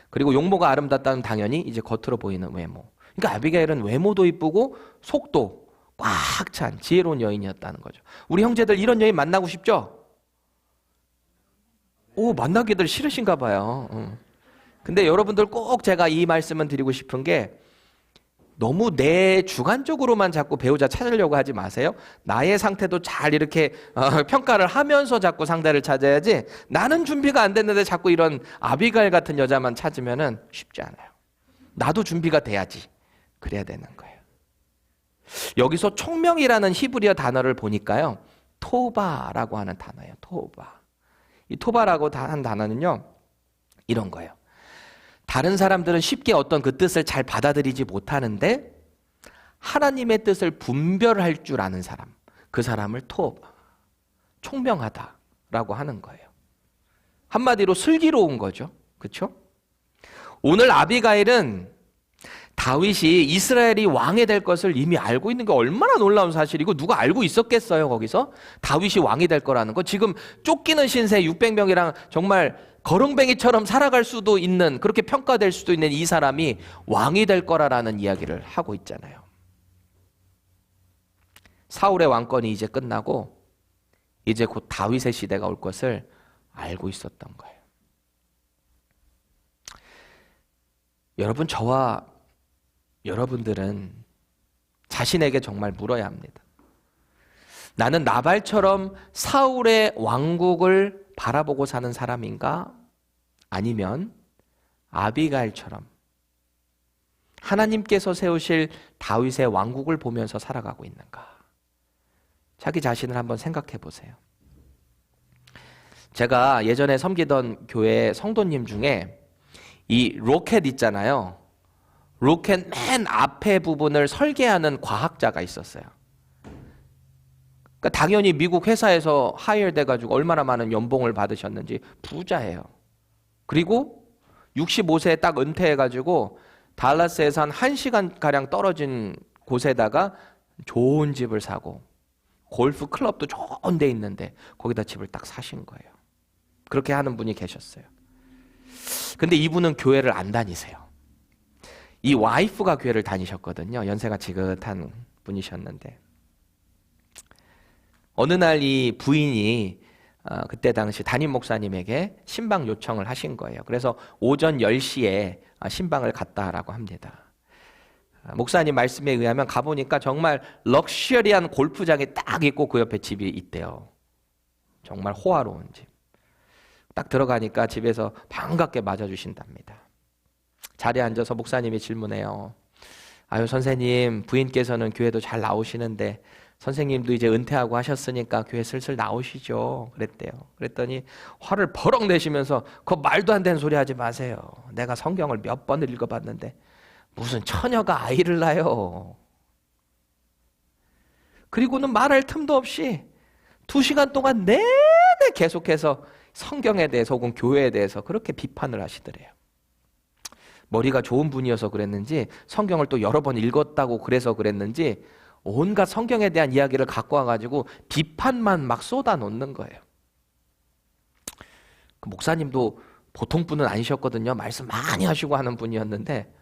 그리고 용모가 아름답다는 당연히 이제 겉으로 보이는 외모. 그러니까 아비가일은 외모도 이쁘고 속도 꽉 찬 지혜로운 여인이었다는 거죠. 우리 형제들 이런 여인 만나고 싶죠? 오, 만나기들 싫으신가 봐요. 근데 여러분들 꼭 제가 이 말씀은 드리고 싶은 게 너무 내 주관적으로만 자꾸 배우자 찾으려고 하지 마세요. 나의 상태도 잘 이렇게 평가를 하면서 자꾸 상대를 찾아야지, 나는 준비가 안 됐는데 자꾸 이런 아비가일 같은 여자만 찾으면은 쉽지 않아요. 나도 준비가 돼야지. 그래야 되는 거예요. 여기서 총명이라는 히브리어 단어를 보니까요, 토바라고 하는 단어예요. 토바. 이 토바라고 한 단어는요, 이런 거예요. 다른 사람들은 쉽게 어떤 그 뜻을 잘 받아들이지 못하는데 하나님의 뜻을 분별할 줄 아는 사람, 그 사람을 토바, 총명하다라고 하는 거예요. 한마디로 슬기로운 거죠. 그렇죠? 오늘 아비가일은 다윗이 이스라엘이 왕이 될 것을 이미 알고 있는 게 얼마나 놀라운 사실이고, 누가 알고 있었겠어요. 거기서 다윗이 왕이 될 거라는 거. 지금 쫓기는 신세 600명이랑 정말 거렁뱅이처럼 살아갈 수도 있는, 그렇게 평가될 수도 있는 이 사람이 왕이 될 거라는 이야기를 하고 있잖아요. 사울의 왕권이 이제 끝나고 이제 곧 다윗의 시대가 올 것을 알고 있었던 거예요. 여러분, 저와 여러분들은 자신에게 정말 물어야 합니다. 나는 나발처럼 사울의 왕국을 바라보고 사는 사람인가? 아니면 아비가일처럼 하나님께서 세우실 다윗의 왕국을 보면서 살아가고 있는가? 자기 자신을 한번 생각해 보세요. 제가 예전에 섬기던 교회 성도님 중에 이 로켓 있잖아요. 로켓 맨 앞에 부분을 설계하는 과학자가 있었어요. 그러니까 당연히 미국 회사에서 하이어 돼가지고 얼마나 많은 연봉을 받으셨는지 부자예요. 그리고 65세에 딱 은퇴해가지고 달라스에서 한 1시간가량 떨어진 곳에다가 좋은 집을 사고 골프 클럽도 좋은 데 있는데 거기다 집을 딱 사신 거예요. 그렇게 하는 분이 계셨어요. 근데 이분은 교회를 안 다니세요. 이 와이프가 교회를 다니셨거든요. 연세가 지긋한 분이셨는데 어느 날 이 부인이 그때 당시 담임 목사님에게 신방 요청을 하신 거예요. 그래서 오전 10시에 신방을 갔다라고 합니다. 목사님 말씀에 의하면 가보니까 정말 럭셔리한 골프장이 딱 있고 그 옆에 집이 있대요. 정말 호화로운 집. 딱 들어가니까 집에서 반갑게 맞아주신답니다. 자리에 앉아서 목사님이 질문해요. 아유, 선생님, 부인께서는 교회도 잘 나오시는데 선생님도 이제 은퇴하고 하셨으니까 교회 슬슬 나오시죠. 그랬대요. 그랬더니 화를 버럭 내시면서 그 말도 안 되는 소리 하지 마세요. 내가 성경을 몇 번을 읽어봤는데 무슨 처녀가 아이를 낳아요. 그리고는 말할 틈도 없이 2시간 동안 내내 계속해서 성경에 대해서 혹은 교회에 대해서 그렇게 비판을 하시더래요. 머리가 좋은 분이어서 그랬는지 성경을 또 여러 번 읽었다고 그래서 그랬는지 온갖 성경에 대한 이야기를 갖고 와가지고 비판만 막 쏟아놓는 거예요. 그 목사님도 보통 분은 아니셨거든요. 말씀 많이 하시고 하는 분이었는데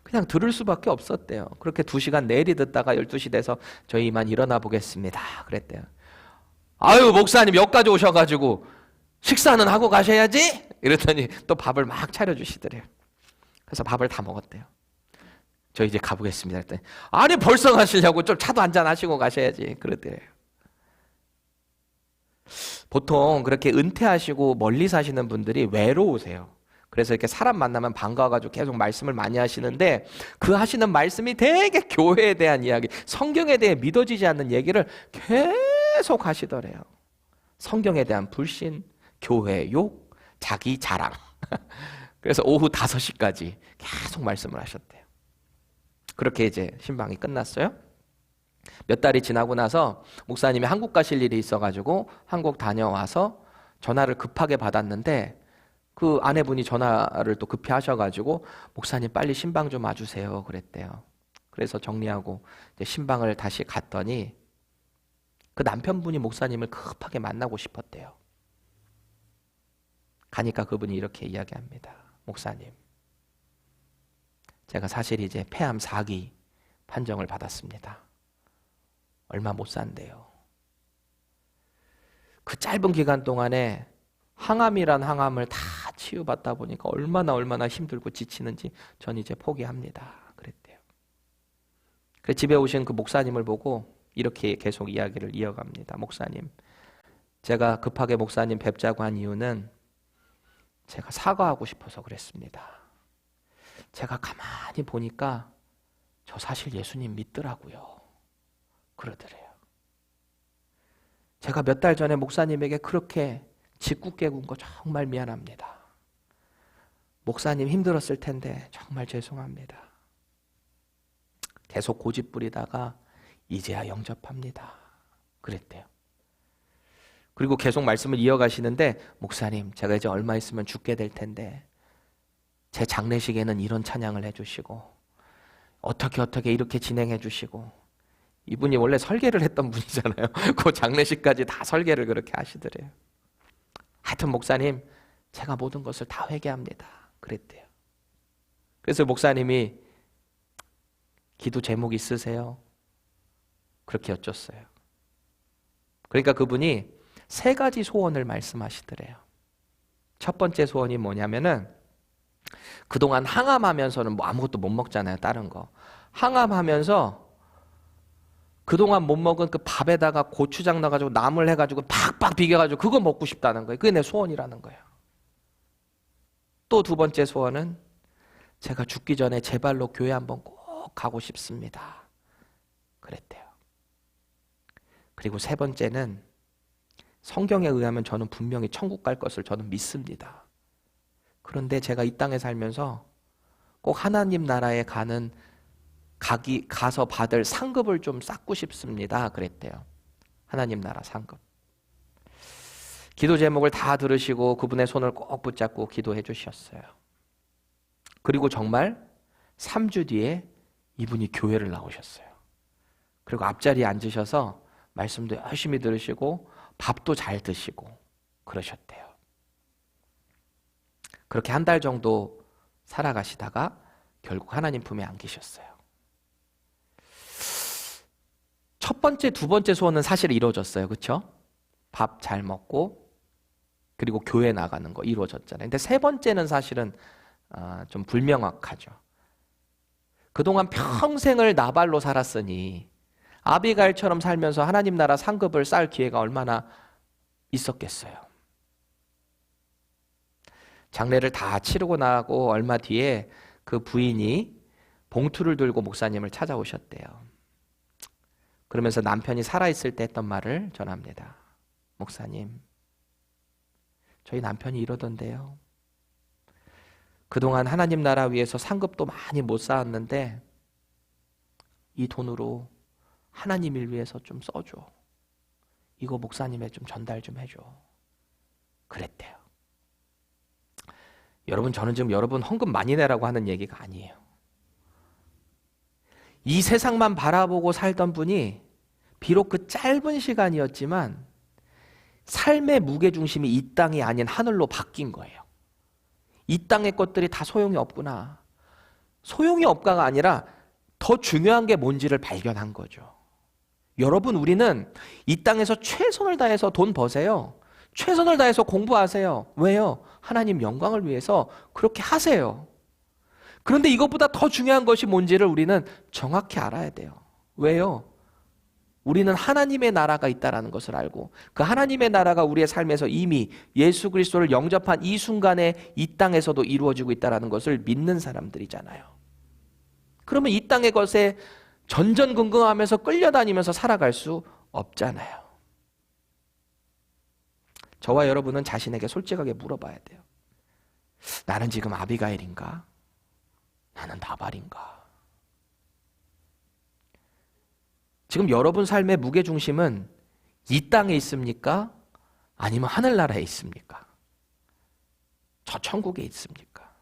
그냥 들을 수밖에 없었대요. 그렇게 2시간 내리 듣다가 12시 돼서 저희 이만 일어나 보겠습니다. 그랬대요. 아유, 목사님 여기까지 오셔가지고 식사는 하고 가셔야지? 이랬더니 또 밥을 막 차려주시더래요. 그래서 밥을 다 먹었대요. 저 이제 가보겠습니다. 했더니 아니 벌써 가시려고 좀 차도 한잔 하시고 가셔야지. 그러더래요. 보통 그렇게 은퇴하시고 멀리 사시는 분들이 외로우세요. 그래서 이렇게 사람 만나면 반가워가지고 계속 말씀을 많이 하시는데 그 하시는 말씀이 되게 교회에 대한 이야기, 성경에 대해 믿어지지 않는 얘기를 계속 하시더래요. 성경에 대한 불신, 교회 욕, 자기 자랑. 그래서 오후 5시까지 계속 말씀을 하셨대요. 그렇게 이제 신방이 끝났어요. 몇 달이 지나고 나서 목사님이 한국 가실 일이 있어가지고 한국 다녀와서 전화를 급하게 받았는데 그 아내분이 전화를 또 급히 하셔가지고 목사님 빨리 신방 좀 와주세요 그랬대요. 그래서 정리하고 이제 신방을 다시 갔더니 그 남편분이 목사님을 급하게 만나고 싶었대요. 가니까 그분이 이렇게 이야기합니다. 목사님, 제가 사실 이제 폐암 4기 판정을 받았습니다. 얼마 못 산대요. 그 짧은 기간 동안에 항암이란 항암을 다 치유받다 보니까 얼마나 힘들고 지치는지 전 이제 포기합니다. 그랬대요. 그래서 집에 오신 그 목사님을 보고 이렇게 계속 이야기를 이어갑니다. 목사님, 제가 급하게 목사님 뵙자고 한 이유는 제가 사과하고 싶어서 그랬습니다. 제가 가만히 보니까 저 사실 예수님 믿더라고요. 그러더래요. 제가 몇 달 전에 목사님에게 그렇게 짓궂게 군 거 정말 미안합니다. 목사님 힘들었을 텐데 정말 죄송합니다. 계속 고집 부리다가 이제야 영접합니다. 그랬대요. 그리고 계속 말씀을 이어가시는데 목사님, 제가 이제 얼마 있으면 죽게 될 텐데 제 장례식에는 이런 찬양을 해주시고 어떻게 이렇게 진행해 주시고, 이분이 원래 설계를 했던 분이잖아요. 그 장례식까지 다 설계를 그렇게 하시더래요. 하여튼 목사님, 제가 모든 것을 다 회개합니다. 그랬대요. 그래서 목사님이 기도 제목 있으세요? 그렇게 여쭸어요. 그러니까 그분이 3가지 소원을 말씀하시더래요. 첫 번째 소원이 뭐냐면은 그동안 항암하면서는 뭐 아무것도 못 먹잖아요. 다른 거. 항암하면서 그동안 못 먹은 그 밥에다가 고추장 넣어가지고 나물 해가지고 팍팍 비벼가지고 그거 먹고 싶다는 거예요. 그게 내 소원이라는 거예요. 또 2번째 소원은 제가 죽기 전에 제 발로 교회 한번 꼭 가고 싶습니다. 그랬대요. 그리고 3번째는 성경에 의하면 저는 분명히 천국 갈 것을 저는 믿습니다. 그런데 제가 이 땅에 살면서 꼭 하나님 나라에 가서 받을 상급을 좀 쌓고 싶습니다. 그랬대요. 하나님 나라 상급. 기도 제목을 다 들으시고 그분의 손을 꼭 붙잡고 기도해 주셨어요. 그리고 정말 3주 뒤에 이분이 교회를 나오셨어요. 그리고 앞자리에 앉으셔서 말씀도 열심히 들으시고 밥도 잘 드시고 그러셨대요. 그렇게 1달 정도 살아가시다가 결국 하나님 품에 안기셨어요. 첫 번째, 2번째 소원은 사실 이루어졌어요. 그렇죠? 밥 잘 먹고 그리고 교회 나가는 거 이루어졌잖아요. 근데 3번째는 사실은 좀 불명확하죠. 그동안 평생을 나발로 살았으니 아비가일처럼 살면서 하나님 나라 상급을 쌓을 기회가 얼마나 있었겠어요. 장례를 다 치르고 나고 얼마 뒤에 그 부인이 봉투를 들고 목사님을 찾아오셨대요. 그러면서 남편이 살아있을 때 했던 말을 전합니다. 목사님, 저희 남편이 이러던데요. 그동안 하나님 나라 위해서 상급도 많이 못 쌓았는데 이 돈으로 하나님 일 위해서 좀 써줘. 이거 목사님에 좀 전달 좀 해줘. 그랬대요. 여러분, 저는 지금 여러분 헌금 많이 내라고 하는 얘기가 아니에요. 이 세상만 바라보고 살던 분이 비록 그 짧은 시간이었지만 삶의 무게중심이 이 땅이 아닌 하늘로 바뀐 거예요. 이 땅의 것들이 다 소용이 없구나. 소용이 없가가 아니라 더 중요한 게 뭔지를 발견한 거죠. 여러분, 우리는 이 땅에서 최선을 다해서 돈 버세요. 최선을 다해서 공부하세요. 왜요? 하나님 영광을 위해서 그렇게 하세요. 그런데 이것보다 더 중요한 것이 뭔지를 우리는 정확히 알아야 돼요. 왜요? 우리는 하나님의 나라가 있다는 것을 알고 그 하나님의 나라가 우리의 삶에서 이미 예수 그리스도를 영접한 이 순간에 이 땅에서도 이루어지고 있다는 것을 믿는 사람들이잖아요. 그러면 이 땅의 것에 전전긍긍하면서 끌려다니면서 살아갈 수 없잖아요. 저와 여러분은 자신에게 솔직하게 물어봐야 돼요. 나는 지금 아비가일인가? 나는 나발인가? 지금 여러분 삶의 무게중심은 이 땅에 있습니까? 아니면 하늘나라에 있습니까? 저 천국에 있습니까?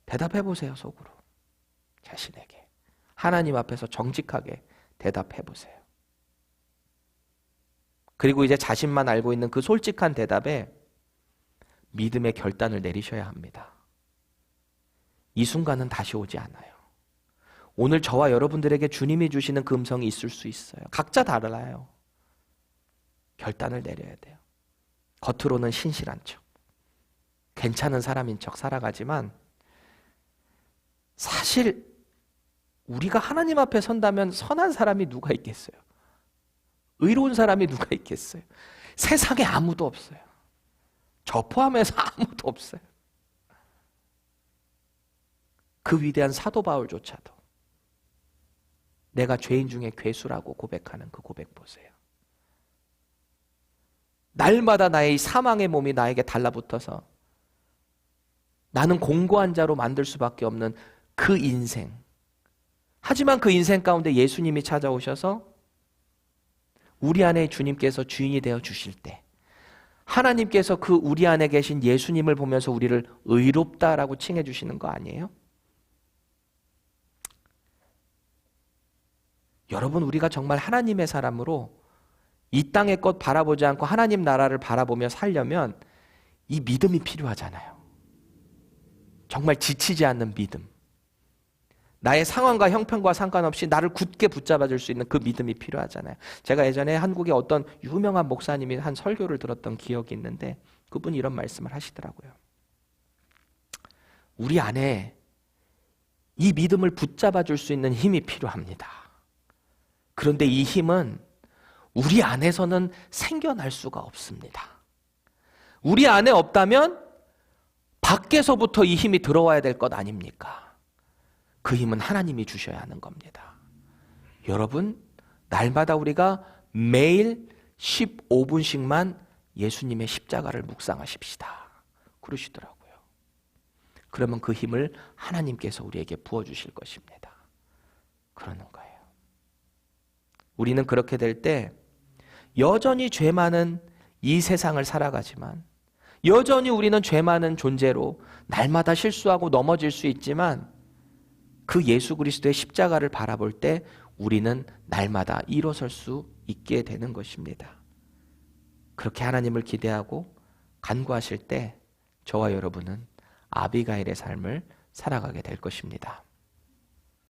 대답해 보세요, 속으로. 자신에게. 하나님 앞에서 정직하게 대답해 보세요. 그리고 이제 자신만 알고 있는 그 솔직한 대답에 믿음의 결단을 내리셔야 합니다. 이 순간은 다시 오지 않아요. 오늘 저와 여러분들에게 주님이 주시는 그 음성이 있을 수 있어요. 각자 달라요. 결단을 내려야 돼요. 겉으로는 신실한 척, 괜찮은 사람인 척 살아가지만 사실 우리가 하나님 앞에 선다면 선한 사람이 누가 있겠어요? 의로운 사람이 누가 있겠어요? 세상에 아무도 없어요. 저 포함해서 아무도 없어요. 그 위대한 사도 바울조차도 내가 죄인 중에 괴수라고 고백하는 그 고백 보세요. 날마다 나의 사망의 몸이 나에게 달라붙어서 나는 공고한 자로 만들 수밖에 없는 그 인생. 하지만 그 인생 가운데 예수님이 찾아오셔서 우리 안에 주님께서 주인이 되어 주실 때 하나님께서 그 우리 안에 계신 예수님을 보면서 우리를 의롭다라고 칭해 주시는 거 아니에요? 여러분, 우리가 정말 하나님의 사람으로 이 땅의 것 바라보지 않고 하나님 나라를 바라보며 살려면 이 믿음이 필요하잖아요. 정말 지치지 않는 믿음. 나의 상황과 형편과 상관없이 나를 굳게 붙잡아 줄 수 있는 그 믿음이 필요하잖아요. 제가 예전에 한국의 어떤 유명한 목사님이 한 설교를 들었던 기억이 있는데 그분이 이런 말씀을 하시더라고요. 우리 안에 이 믿음을 붙잡아 줄 수 있는 힘이 필요합니다. 그런데 이 힘은 우리 안에서는 생겨날 수가 없습니다. 우리 안에 없다면 밖에서부터 이 힘이 들어와야 될 것 아닙니까? 그 힘은 하나님이 주셔야 하는 겁니다. 여러분, 날마다 우리가 매일 15분씩만 예수님의 십자가를 묵상하십시다. 그러시더라고요. 그러면 그 힘을 하나님께서 우리에게 부어주실 것입니다. 그러는 거예요. 우리는 그렇게 될 때 여전히 죄 많은 이 세상을 살아가지만 여전히 우리는 죄 많은 존재로 날마다 실수하고 넘어질 수 있지만 그 예수 그리스도의 십자가를 바라볼 때 우리는 날마다 일어설 수 있게 되는 것입니다. 그렇게 하나님을 기대하고 간구하실 때 저와 여러분은 아비가일의 삶을 살아가게 될 것입니다.